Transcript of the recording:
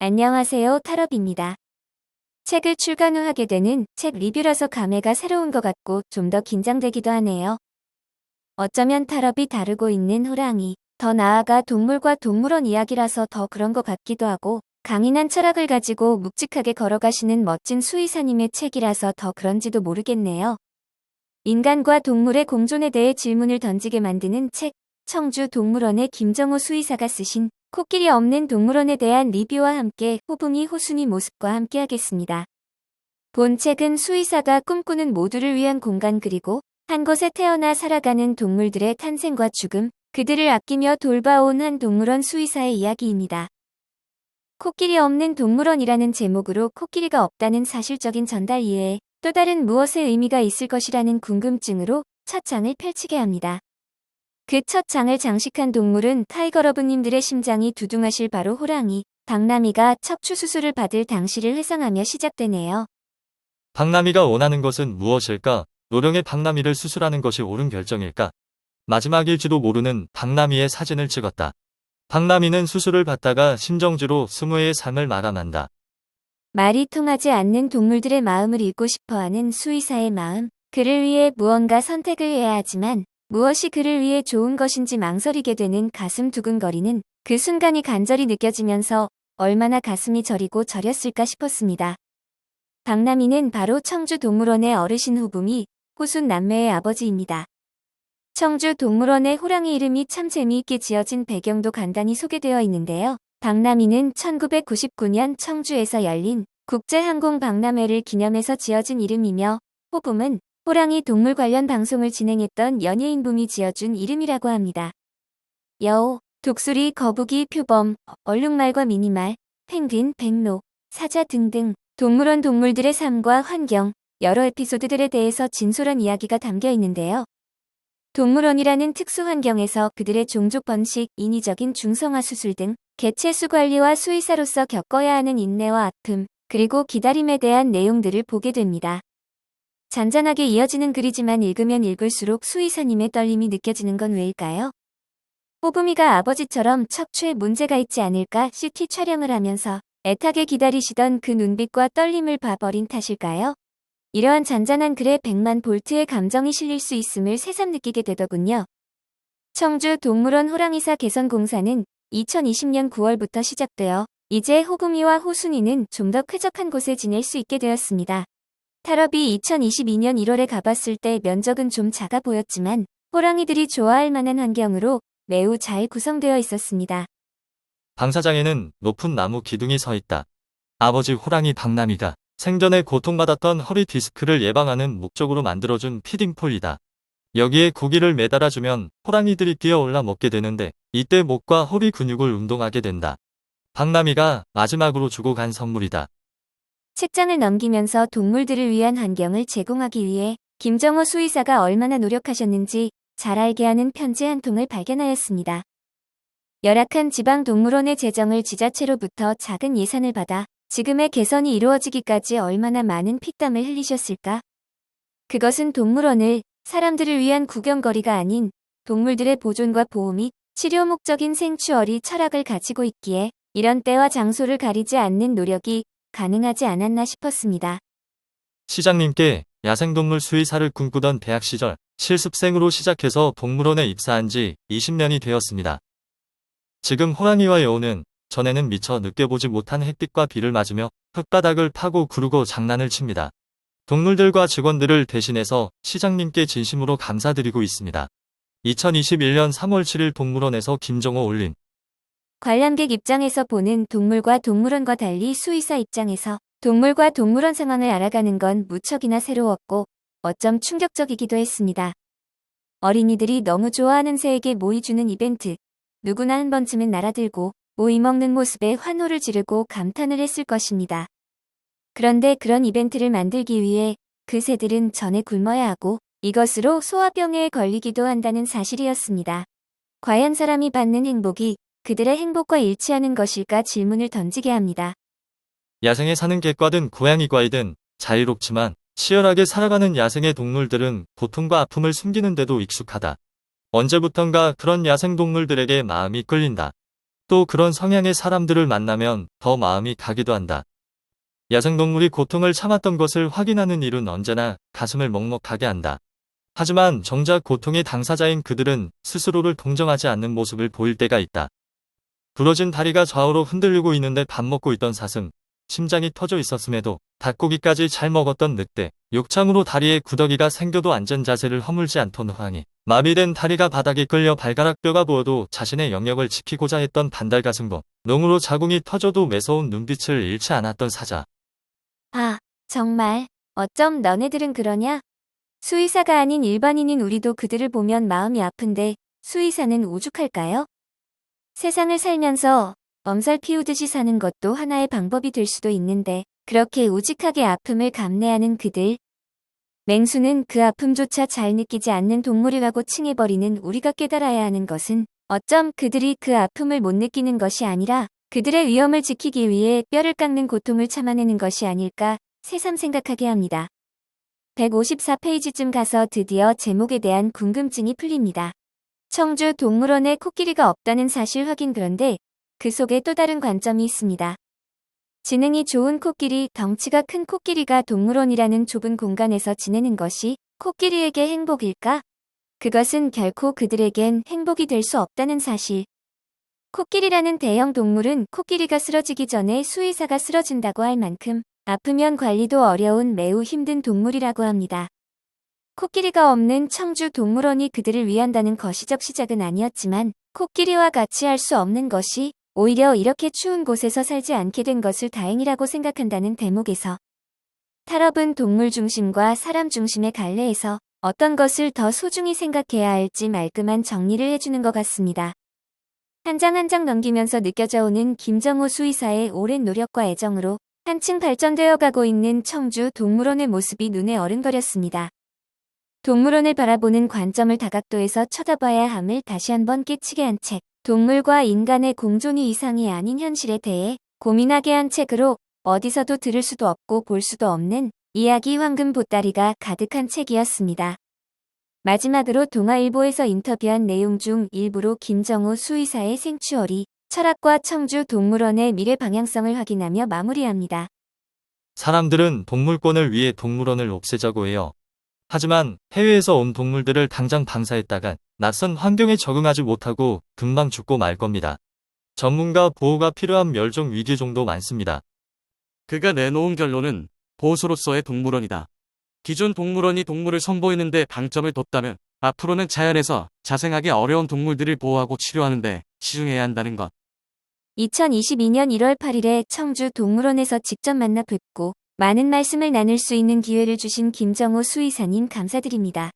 안녕하세요, 타럽입니다. 책을 출간 후 하게 되는 책 리뷰라서 감회가 새로운 것 같고 좀 더 긴장되기도 하네요. 어쩌면 타럽이 다루고 있는 호랑이, 더 나아가 동물과 동물원 이야기라서 더 그런 것 같기도 하고, 강인한 철학을 가지고 묵직하게 걸어가시는 멋진 수의사님의 책이라서 더 그런지도 모르겠네요. 인간과 동물의 공존에 대해 질문을 던지게 만드는 책, 청주 동물원의 김정호 수의사가 쓰신 코끼리 없는 동물원에 대한 리뷰와 함께 호붕이 호순이 모습과 함께 하겠습니다. 본 책은 수의사가 꿈꾸는 모두를 위한 공간 그리고 한 곳에 태어나 살아가는 동물들의 탄생과 죽음, 그들을 아끼며 돌봐온 한 동물원 수의사의 이야기입니다. 코끼리 없는 동물원이라는 제목으로 코끼리가 없다는 사실적인 전달 이외에 또 다른 무엇의 의미가 있을 것이라는 궁금증으로 첫 장을 펼치게 합니다. 그 첫 장을 장식한 동물은 타이거러브님들의 심장이 두둥하실 바로 호랑이, 박나미가 척추 수술을 받을 당시를 회상하며 시작되네요. 박나미가 원하는 것은 무엇일까? 노령의 박나미를 수술하는 것이 옳은 결정일까? 마지막일지도 모르는 박나미의 사진을 찍었다. 박나미는 수술을 받다가 심정지로 20회의 삶을 말아만다. 말이 통하지 않는 동물들의 마음을 읽고 싶어하는 수의사의 마음, 그를 위해 무언가 선택을 해야 하지만 무엇이 그를 위해 좋은 것인지 망설이게 되는 가슴 두근거리는 그 순간이 간절히 느껴지면서 얼마나 가슴이 저리고 저렸을까 싶었습니다. 박나미는 바로 청주 동물원의 어르신 호붕이 호순 남매의 아버지입니다. 청주 동물원의 호랑이 이름이 참 재미있게 지어진 배경도 간단히 소개되어 있는데요. 박나미는 1999년 청주에서 열린 국제항공 박람회를 기념해서 지어진 이름이며 호붕은 호랑이 동물 관련 방송을 진행했던 연예인분이 지어준 이름이라고 합니다. 여우, 독수리, 거북이, 표범, 얼룩말과 미니말, 펭귄, 백로, 사자 등등 동물원 동물들의 삶과 환경, 여러 에피소드들에 대해서 진솔한 이야기가 담겨 있는데요. 동물원이라는 특수 환경에서 그들의 종족 번식, 인위적인 중성화 수술 등 개체수 관리와 수의사로서 겪어야 하는 인내와 아픔, 그리고 기다림에 대한 내용들을 보게 됩니다. 잔잔하게 이어지는 글이지만 읽으면 읽을수록 수의사님의 떨림이 느껴지는 건 왜일까요? 호붕이가 아버지처럼 척추에 문제가 있지 않을까 CT 촬영을 하면서 애타게 기다리시던 그 눈빛과 떨림을 봐버린 탓일까요? 이러한 잔잔한 글에 100만 볼트의 감정이 실릴 수 있음을 새삼 느끼게 되더군요. 청주 동물원 호랑이사 개선 공사는 2020년 9월부터 시작되어 이제 호붕이와 호순이는 좀 더 쾌적한 곳에 지낼 수 있게 되었습니다. 타럽이 2022년 1월에 가봤을 때 면적은 좀 작아 보였지만 호랑이들이 좋아할 만한 환경으로 매우 잘 구성되어 있었습니다. 방사장에는 높은 나무 기둥이 서 있다. 아버지 호랑이 박나미가 생전에 고통받았던 허리 디스크를 예방하는 목적으로 만들어준 피딩폴이다. 여기에 고기를 매달아주면 호랑이들이 뛰어올라 먹게 되는데 이때 목과 허리 근육을 운동하게 된다. 박나미가 마지막으로 주고 간 선물이다. 책장을 넘기면서 동물들을 위한 환경을 제공하기 위해 김정호 수의사가 얼마나 노력하셨는지 잘 알게 하는 편지 한 통을 발견하였습니다. 열악한 지방동물원의 재정을 지자체로부터 작은 예산을 받아 지금의 개선이 이루어지기까지 얼마나 많은 피땀을 흘리셨을까? 그것은 동물원을 사람들을 위한 구경거리가 아닌 동물들의 보존과 보호 및 치료 목적인 생추어리 철학을 가지고 있기에 이런 때와 장소를 가리지 않는 노력이 가능하지 않았나 싶었습니다. 시장님께 야생동물 수의사를 꿈꾸던 대학 시절 실습생으로 시작해서 동물원에 입사한 지 20년이 되었습니다. 지금 호랑이와 여우는 전에는 미처 느껴보지 못한 햇빛과 비를 맞으며 흙바닥을 파고 구르고 장난을 칩니다. 동물들과 직원들을 대신해서 시장님께 진심으로 감사드리고 있습니다. 2021년 3월 7일 동물원에서 김정호 올림. 관람객 입장에서 보는 동물과 동물원과 달리 수의사 입장에서 동물과 동물원 상황을 알아가는 건 무척이나 새로웠고 어쩜 충격적이기도 했습니다. 어린이들이 너무 좋아하는 새에게 모이 주는 이벤트. 누구나 한 번쯤은 날아들고 모이 먹는 모습에 환호를 지르고 감탄을 했을 것입니다. 그런데 그런 이벤트를 만들기 위해 그 새들은 전에 굶어야 하고 이것으로 소화병에 걸리기도 한다는 사실이었습니다. 과연 사람이 받는 행복이 그들의 행복과 일치하는 것일까 질문을 던지게 합니다. 야생에 사는 개과든 고양이과이든 자유롭지만 치열하게 살아가는 야생의 동물들은 고통과 아픔을 숨기는데도 익숙하다. 언제부턴가 그런 야생동물들에게 마음이 끌린다. 또 그런 성향의 사람들을 만나면 더 마음이 가기도 한다. 야생동물이 고통을 참았던 것을 확인하는 일은 언제나 가슴을 먹먹하게 한다. 하지만 정작 고통의 당사자인 그들은 스스로를 동정하지 않는 모습을 보일 때가 있다. 부러진 다리가 좌우로 흔들리고 있는데 밥 먹고 있던 사슴, 심장이 터져 있었음에도 닭고기까지 잘 먹었던 늑대, 욕창으로 다리에 구더기가 생겨도 앉은 자세를 허물지 않던 호랑이, 마비된 다리가 바닥에 끌려 발가락 뼈가 부어도 자신의 영역을 지키고자 했던 반달가슴곰, 농으로 자궁이 터져도 매서운 눈빛을 잃지 않았던 사자. 아, 정말. 어쩜 너네들은 그러냐? 수의사가 아닌 일반인인 우리도 그들을 보면 마음이 아픈데 수의사는 오죽할까요? 세상을 살면서 엄살 피우듯이 사는 것도 하나의 방법이 될 수도 있는데 그렇게 우직하게 아픔을 감내하는 그들. 맹수는 그 아픔조차 잘 느끼지 않는 동물이라고 칭해버리는 우리가 깨달아야 하는 것은 어쩜 그들이 그 아픔을 못 느끼는 것이 아니라 그들의 위험을 지키기 위해 뼈를 깎는 고통을 참아내는 것이 아닐까 새삼 생각하게 합니다. 154페이지쯤 가서 드디어 제목에 대한 궁금증이 풀립니다. 청주 동물원에 코끼리가 없다는 사실 확인. 그런데 그 속에 또 다른 관점이 있습니다. 지능이 좋은 코끼리, 덩치가 큰 코끼리가 동물원이라는 좁은 공간에서 지내는 것이 코끼리에게 행복일까? 그것은 결코 그들에겐 행복이 될 수 없다는 사실. 코끼리라는 대형 동물은 코끼리가 쓰러지기 전에 수의사가 쓰러진다고 할 만큼 아프면 관리도 어려운 매우 힘든 동물이라고 합니다. 코끼리가 없는 청주 동물원이 그들을 위한다는 거시적 시작은 아니었지만 코끼리와 같이 할 수 없는 것이 오히려 이렇게 추운 곳에서 살지 않게 된 것을 다행이라고 생각한다는 대목에서 탈업은 동물 중심과 사람 중심의 갈래에서 어떤 것을 더 소중히 생각해야 할지 말끔한 정리를 해주는 것 같습니다. 한 장 한 장 넘기면서 느껴져 오는 김정호 수의사의 오랜 노력과 애정으로 한층 발전되어 가고 있는 청주 동물원의 모습이 눈에 어른거렸습니다. 동물원을 바라보는 관점을 다각도에서 쳐다봐야 함을 다시 한번 깨치게 한 책. 동물과 인간의 공존이 이상이 아닌 현실에 대해 고민하게 한 책으로 어디서도 들을 수도 없고 볼 수도 없는 이야기 황금 보따리가 가득한 책이었습니다. 마지막으로 동아일보에서 인터뷰한 내용 중 일부로 김정호 수의사의 생추어리, 철학과 청주 동물원의 미래 방향성을 확인하며 마무리합니다. 사람들은 동물권을 위해 동물원을 없애자고 해요. 하지만 해외에서 온 동물들을 당장 방사했다간 낯선 환경에 적응하지 못하고 금방 죽고 말 겁니다. 전문가 보호가 필요한 멸종 위기종도 많습니다. 그가 내놓은 결론은 보수로서의 동물원이다. 기존 동물원이 동물을 선보이는데 방점을 뒀다면 앞으로는 자연에서 자생하기 어려운 동물들을 보호하고 치료하는데 치중해야 한다는 것. 2022년 1월 8일에 청주 동물원에서 직접 만나 뵙고 많은 말씀을 나눌 수 있는 기회를 주신 김정호 수의사님 감사드립니다.